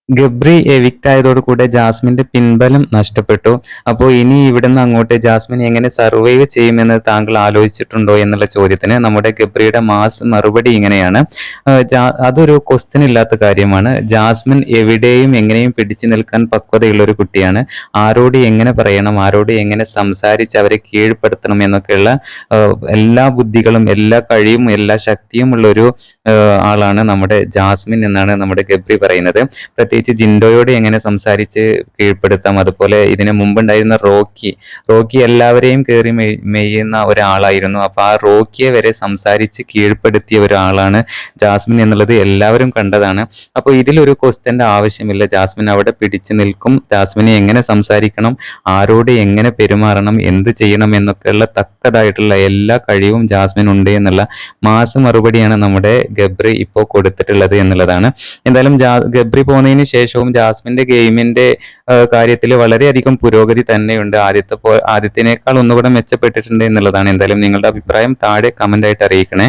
Gabri evict ആയതോടുകൂടെ ജാസ്മിന്റെ പിൻബലം നഷ്ടപ്പെട്ടു. അപ്പോൾ ഇനി ഇവിടുന്ന് അങ്ങോട്ട് ജാസ്മിൻ എങ്ങനെ സർവൈവ് ചെയ്യുമെന്ന് താങ്കൾ ആലോചിച്ചിട്ടുണ്ടോ എന്നുള്ള ചോദ്യത്തിന് നമ്മുടെ ഗബ്രിയുടെ മാസ് മറുപടി ഇങ്ങനെയാണ്. അതൊരു ക്വസ്റ്റ്യൻ ഇല്ലാത്ത കാര്യമാണ്. ജാസ്മിൻ എവിടെയും എങ്ങനെയും പിടിച്ചു നിൽക്കാൻ പക്വതയുള്ള ഒരു കുട്ടിയാണ്. ആരോട് എങ്ങനെ പറയണം, ആരോട് എങ്ങനെ സംസാരിച്ച് അവരെ കീഴ്പ്പെടുത്തണം എന്നൊക്കെയുള്ള എല്ലാ ബുദ്ധികളും എല്ലാ കഴിവും എല്ലാ ശക്തിയും ഉള്ള ഒരു ആളാണ് നമ്മുടെ ജാസ്മിൻ എന്നാണ് നമ്മുടെ ഗബ്രി പറയുന്നത്. പ്രത്യേകിച്ച് ജിൻഡോയോട് എങ്ങനെ സംസാരിച്ച് കീഴ്പ്പെടുത്താം, അതുപോലെ ഇതിന് മുമ്പുണ്ടായിരുന്ന റോക്കി എല്ലാവരെയും കയറി മെയ്യുന്ന ഒരാളായിരുന്നു. അപ്പൊ ആ റോക്കിയെ വരെ സംസാരിച്ച് കീഴ്പ്പെടുത്തിയ ഒരാളാണ് ജാസ്മിൻ എന്നുള്ളത് എല്ലാവരും കണ്ടതാണ്. അപ്പോൾ ഇതിലൊരു ക്വസ്റ്റ്യന്റെ ആവശ്യമില്ല. ജാസ്മിൻ അവിടെ പിടിച്ചു നിൽക്കും. ജാസ്മിനെ എങ്ങനെ സംസാരിക്കണം, ആരോട് എങ്ങനെ പെരുമാറണം, എന്ത് ചെയ്യണം എന്നൊക്കെയുള്ള തക്കതായിട്ടുള്ള എല്ലാ കഴിവും ജാസ്മിൻ ഉണ്ട് എന്നുള്ള മാസ് മറുപടിയാണ് നമ്മുടെ ഗബ്രി ഇപ്പോൾ കൊടുത്തിട്ടുള്ളത് എന്നുള്ളതാണ്. എന്തായാലും ഗബ്രി പോകുന്നതിന് ശേഷവും ജാസ്മിന്റെ ഗെയിമിന്റെ കാര്യത്തിൽ വളരെയധികം പുരോഗതി തന്നെയുണ്ട്. ആദ്യത്തിനേക്കാൾ ഒന്നുകൂടെ മെച്ചപ്പെട്ടിട്ടുണ്ട് എന്നുള്ളതാണ്. എന്തായാലും നിങ്ങളുടെ അഭിപ്രായം താഴെ കമന്റ് ആയിട്ട് അറിയിക്കണേ.